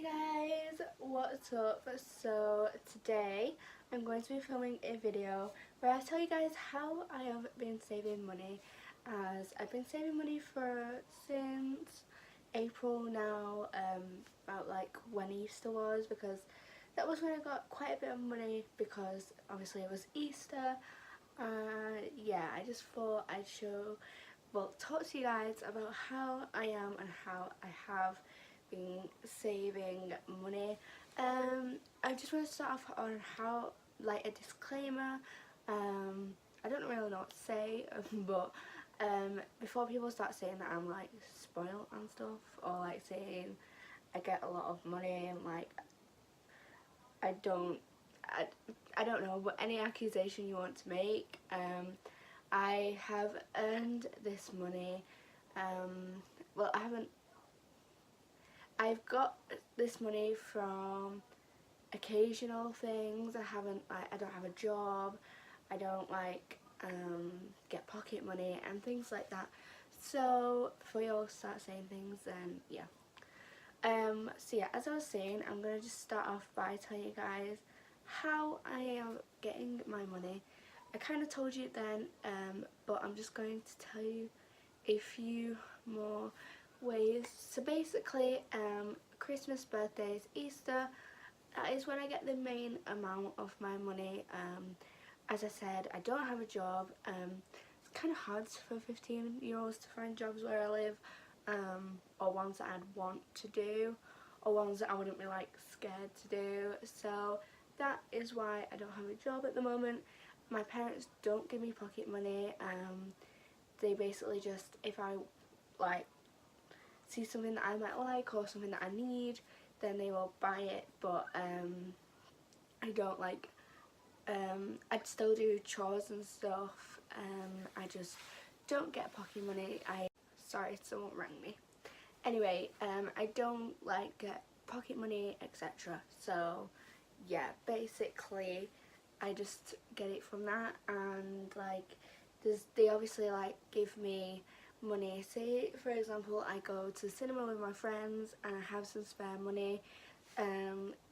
Guys, what's up? So today I'm going to be filming a video where I tell you guys how I have been saving money, as I've been saving money since April now, about like when Easter was, because that was when I got quite a bit of money because obviously it was Easter. Yeah, I just thought I'd talk to you guys about how I am and how I have been saving money. I just want to start off on how, like, a disclaimer. I don't really know what to say, but before people start saying that I'm like spoiled and stuff, or like saying I get a lot of money and like I don't, I don't know, but any accusation you want to make, I have earned this money. Well, I've got this money from occasional things. I don't have a job. I don't like get pocket money and things like that. So before you all start saying things, then yeah. So yeah, as I was saying, I'm gonna just start off by telling you guys how I am getting my money. I kind of told you then, but I'm just going to tell you a few more ways. So basically, Christmas, birthdays, Easter, that is when I get the main amount of my money. As I said, I don't have a job. It's kind of hard for 15-year-olds to find jobs where I live, or ones that I'd want to do, or ones that I wouldn't be like scared to do. So that is why I don't have a job at the moment. My parents don't give me pocket money. They basically just, if I like see something that I might like or something that I need, then they will buy it. But I don't like, I'd still do chores and stuff. I just don't get pocket money. Sorry, someone rang me. Anyway, I don't like get pocket money, etc. So yeah, basically I just get it from that. And like they obviously like give me money. Say for example I go to the cinema with my friends and I have some spare money.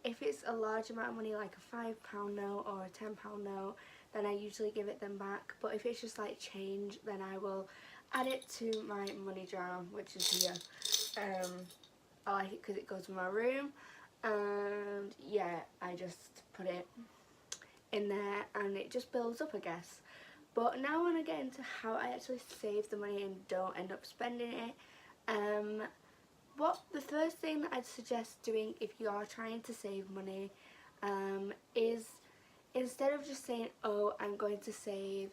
If it's a large amount of money, like a £5 note or a £10 note, then I usually give it them back. But if it's just like change, then I will add it to my money jar, which is here. I like it because it goes in my room, and yeah, I just put it in there and it just builds up, I guess. But now I want to get into how I actually save the money and don't end up spending it. The first thing that I'd suggest doing if you are trying to save money, is instead of just saying, oh, I'm going to save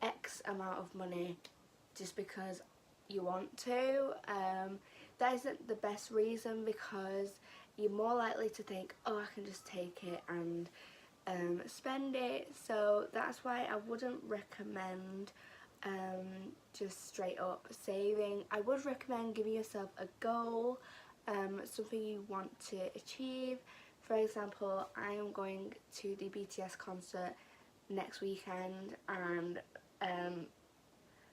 X amount of money just because you want to, that isn't the best reason, because you're more likely to think, oh, I can just take it and spend it. So that's why I wouldn't recommend just straight up saving. I would recommend giving yourself a goal, something you want to achieve. For example, I am going to the BTS concert next weekend, and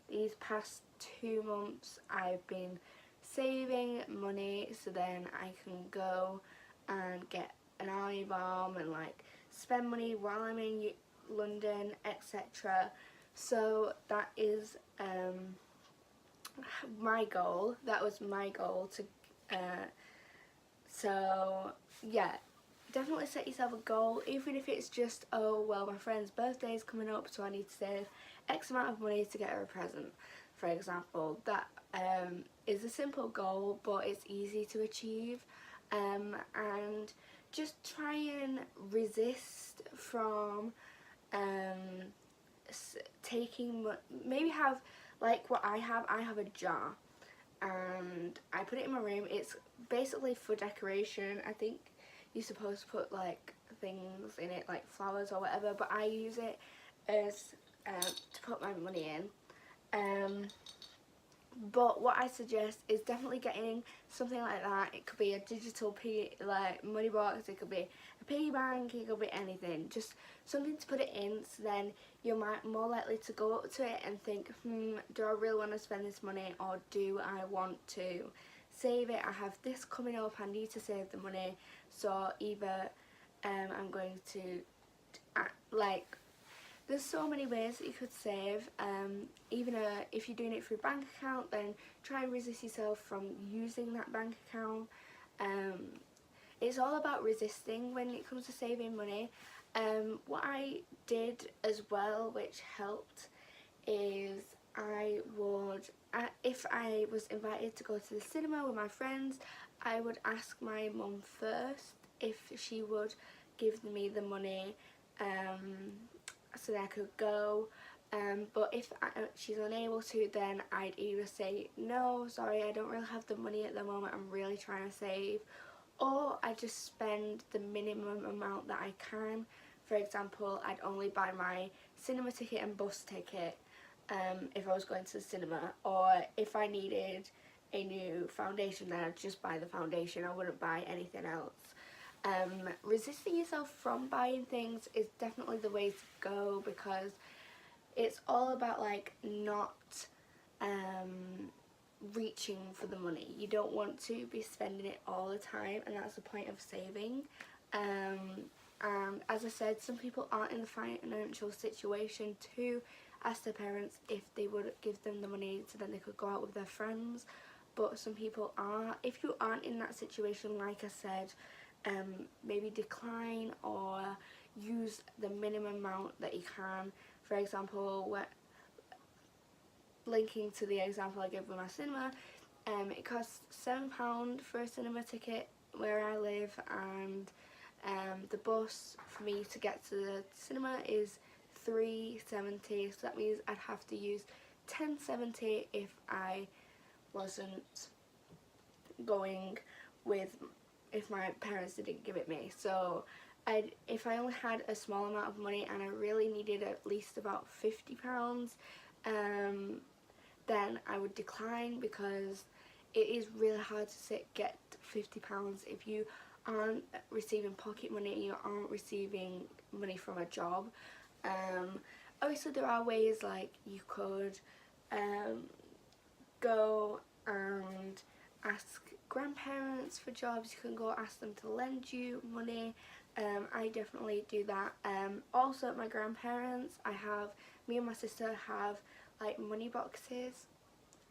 these past 2 months I've been saving money so then I can go and get an eye balm and like spend money while I'm in London, etc. So that is my goal. That was my goal to so yeah, definitely set yourself a goal, even if it's just, oh well, my friend's birthday is coming up, so I need to save X amount of money to get her a present, for example. That is a simple goal, but it's easy to achieve, and just try and resist from taking, maybe have like what I have a jar and I put it in my room. It's basically for decoration. I think you're supposed to put like things in it, like flowers or whatever, but I use it as to put my money in. But what I suggest is definitely getting something like that. It could be a digital money box, it could be a piggy bank, it could be anything. Just something to put it in, so then you're more likely to go up to it and think, do I really want to spend this money, or do I want to save it. I have this coming up, I need to save the money. So either I'm going to like, there's so many ways that you could save. Even if you're doing it through bank account, then try and resist yourself from using that bank account. It's all about resisting when it comes to saving money. What I did as well, which helped, is if I was invited to go to the cinema with my friends, I would ask my mum first if she would give me the money so that I could go. But if she's unable to, then I'd either say, no, sorry, I don't really have the money at the moment, I'm really trying to save, or I just spend the minimum amount that I can. For example, I'd only buy my cinema ticket and bus ticket if I was going to the cinema, or if I needed a new foundation, then I'd just buy the foundation, I wouldn't buy anything else. Resisting yourself from buying things is definitely the way to go, because it's all about like not reaching for the money. You don't want to be spending it all the time, and that's the point of saving. And as I said, some people aren't in the financial situation to ask their parents if they would give them the money so then they could go out with their friends, but some people are. If you aren't in that situation, like I said, maybe decline or use the minimum amount that you can. For example, linking to the example I gave with my cinema, it costs £7 for a cinema ticket where I live, and the bus for me to get to the cinema is £3.70, so that means I'd have to use £10.70 if I wasn't going if my parents didn't give it me. So if I only had a small amount of money and I really needed at least about £50, then I would decline, because it is really hard to get £50 if you aren't receiving pocket money and you aren't receiving money from a job. Obviously there are ways, like you could go and ask grandparents for jobs. You can go ask them to lend you money. I definitely do that. Also at my grandparents, me and my sister have like money boxes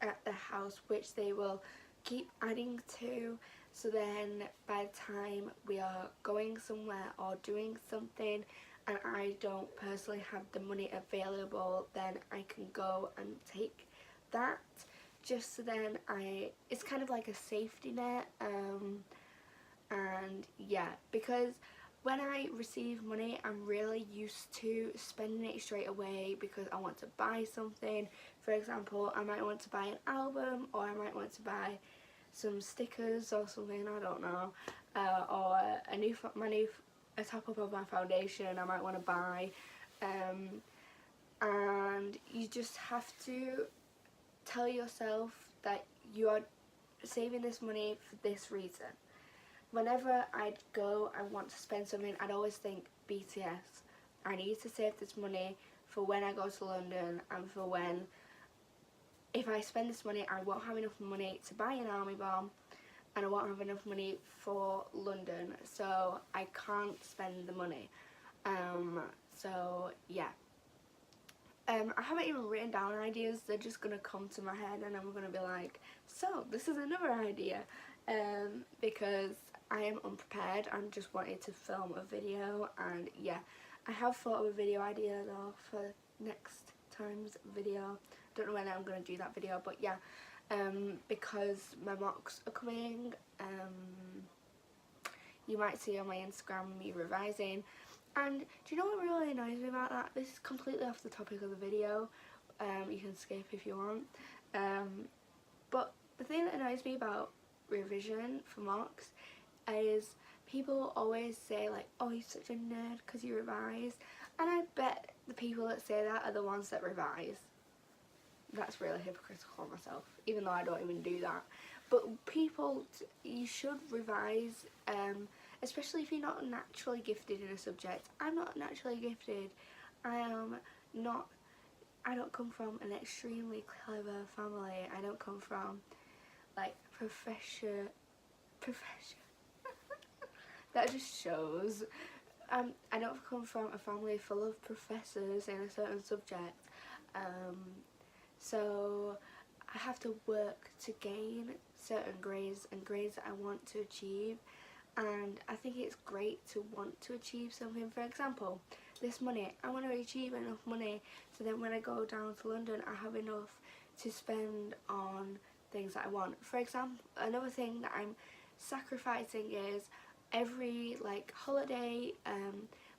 at the house which they will keep adding to, so then by the time we are going somewhere or doing something and I don't personally have the money available, then I can go and take that, just so then it's kind of like a safety net. And yeah, because when I receive money, I'm really used to spending it straight away because I want to buy something. For example, I might want to buy an album, or I might want to buy some stickers or something, I don't know, or a top up of my foundation I might want to buy, and you just have to tell yourself that you are saving this money for this reason. Whenever I'd go and want to spend something, I'd always think, BTS, I need to save this money for when I go to London, and for when, if I spend this money, I won't have enough money to buy an army bomb, and I won't have enough money for London, so I can't spend the money. So yeah. I haven't even written down ideas, they're just going to come to my head and I'm going to be like, so this is another idea, because I am unprepared. I'm just wanting to film a video, and yeah, I have thought of a video idea though for next time's video. Don't know when I'm going to do that video, but yeah, because my mocks are coming, you might see on my Instagram me revising. And do you know what really annoys me about that? This is completely off the topic of the video, you can skip if you want, but the thing that annoys me about revision for mocks is people always say like, oh, you're such a nerd because you revise, and I bet the people that say that are the ones that revise. That's really hypocritical of myself, even though I don't even do that. But people, you should revise, especially if you're not naturally gifted in a subject. I'm not naturally gifted. I don't come from an extremely clever family. I don't come from like profession. That just shows. I don't come from a family full of professors in a certain subject, so I have to work to gain certain grades and grades that I want to achieve, and I think it's great to want to achieve something. For example, this money, I want to achieve enough money so then when I go down to London I have enough to spend on things that I want. For example, another thing that I'm sacrificing is every like holiday,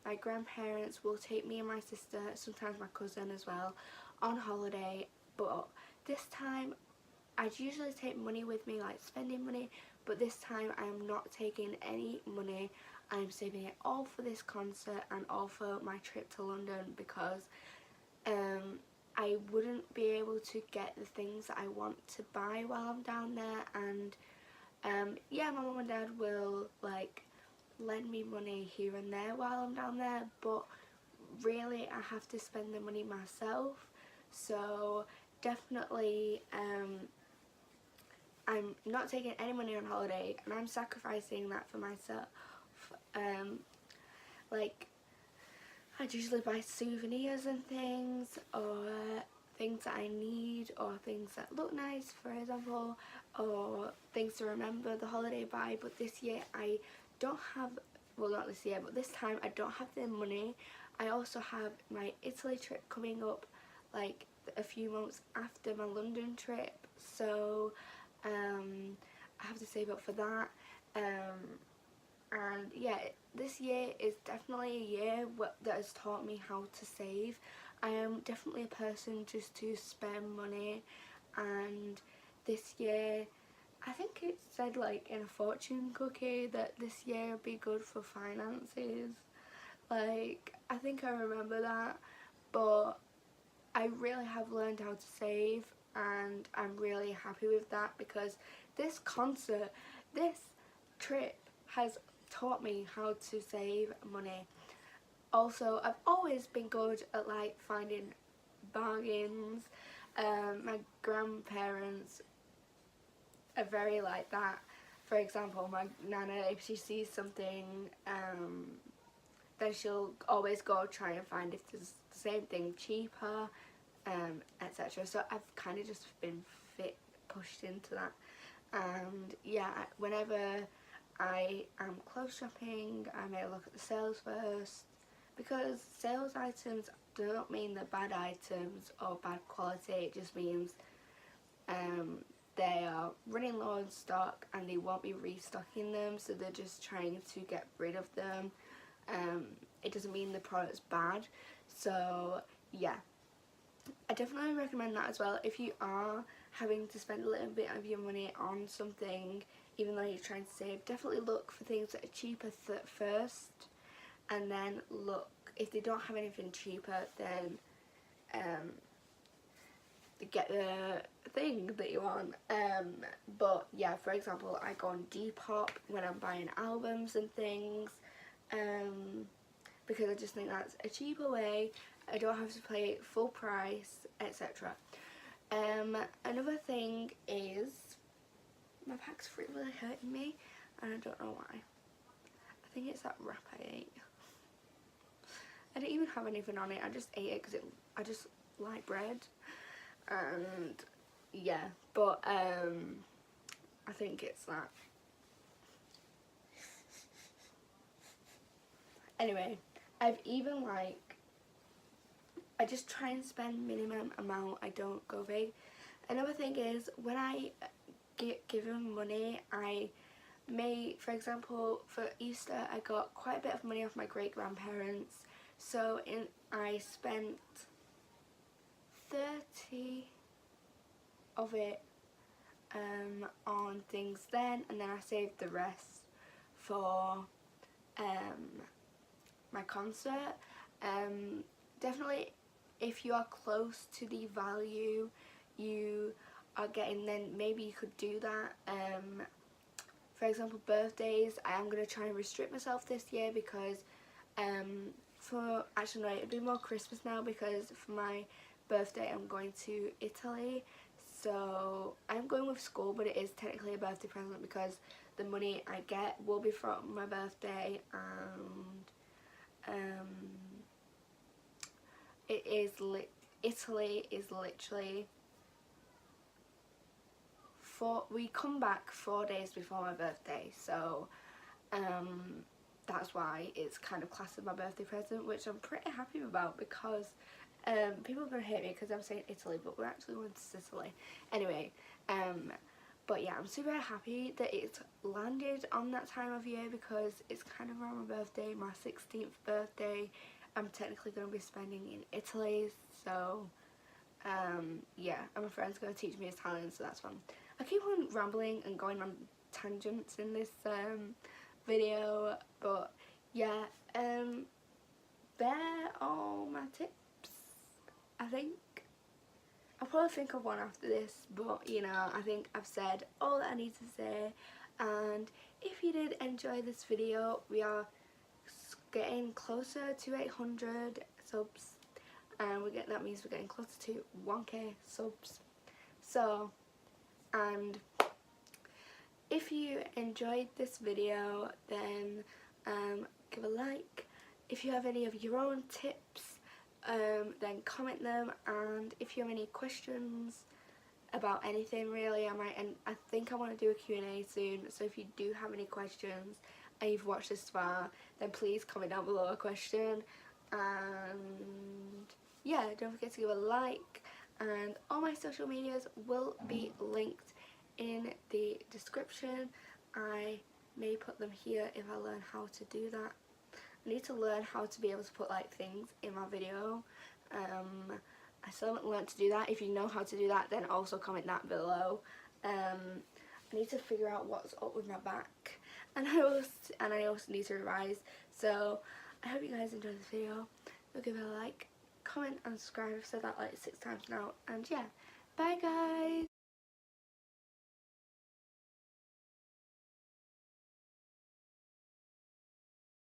my grandparents will take me and my sister, sometimes my cousin as well, on holiday, but this time I'd usually take money with me, like spending money, but this time I'm not taking any money. I'm saving it all for this concert and all for my trip to London, because I wouldn't be able to get the things that I want to buy while I'm down there, and yeah, my mum and dad will like lend me money here and there while I'm down there, but really I have to spend the money myself. So definitely I'm not taking any money on holiday, and I'm sacrificing that for myself. Like I'd usually buy souvenirs and things, or things that I need, or things that look nice, for example, or things to remember the holiday by. But this year I don't have, well, not this year, but this time I don't have the money. I also have my Italy trip coming up like a few months after my London trip, so I have to save up for that. And yeah, this year is definitely a year that has taught me how to save. I am definitely a person just to spend money, and this year, I think it said like in a fortune cookie that this year would be good for finances. Like, I think I remember that, but I really have learned how to save, and I'm really happy with that, because this concert, this trip has taught me how to save money. Also, I've always been good at like finding bargains. My grandparents are very like that. For example, my nana, if she sees something, then she'll always go try and find if there's the same thing cheaper, etc. So I've kind of just been pushed into that. And yeah, whenever I am clothes shopping, I may look at the sales first, because sales items do not mean they're bad items or bad quality. It just means they are running low on stock and they won't be restocking them, so they're just trying to get rid of them. It doesn't mean the product's bad. So yeah, I definitely recommend that as well. If you are having to spend a little bit of your money on something, even though you're trying to save, definitely look for things that are cheaper first, and then look, if they don't have anything cheaper, then get the thing that you want. But yeah, for example, I go on Depop when I'm buying albums and things, because I just think that's a cheaper way. I don't have to pay full price, etc. Another thing is, my back's really hurting me, and I don't know why. I think it's that wrap I ate. I didn't even have anything on it, I just ate it because I just like bread. And yeah, but I think it's that. Anyway, I've even like, I just try and spend minimum amount, I don't go big. Another thing is, when I get given money, I may, for example, for Easter I got quite a bit of money off my great grandparents, so I spent 30 of it on things then, and then I saved the rest for my concert. Definitely, if you are close to the value you are getting, then maybe you could do that. For example, birthdays, I am going to try and restrict myself this year, because it'd be more Christmas now, because for my birthday I'm going to Italy, So I'm going with school, but it is technically a birthday present because the money I get will be from my birthday, and it is Italy is literally we come back 4 days before my birthday, so that's why it's kind of classed as my birthday present, which I'm pretty happy about because people are going to hate me because I'm saying Italy, but we're actually going to Sicily. Anyway, but yeah, I'm super happy that it's landed on that time of year because it's kind of around my birthday, my 16th birthday. I'm technically going to be spending in Italy, so yeah, and my friend's going to teach me Italian, so that's fun. I keep on rambling and going on tangents in this video, but yeah, they're all my tips, I think. I'll probably think of one after this, but you know, I think I've said all that I need to say. And if you did enjoy this video, we are getting closer to 800 subs, and that means we're getting closer to 1k subs. So, and if you enjoyed this video, then give a like. If you have any of your own tips, then comment them, and if you have any questions about anything really, I think I want to do a Q&A soon, so if you do have any questions and you've watched this far, then please comment down below a question. And yeah, don't forget to give a like, and all my social medias will be linked in the description. I may put them here if I learn how to do that. I need to learn how to be able to put like things in my video. I still haven't learned to do that. If you know how to do that, then also comment that below. I need to figure out what's up with my back, and I also need to revise. So I hope you guys enjoyed this video. You'll give it a like, comment and subscribe. I've said that like 6 times now, and yeah, bye guys.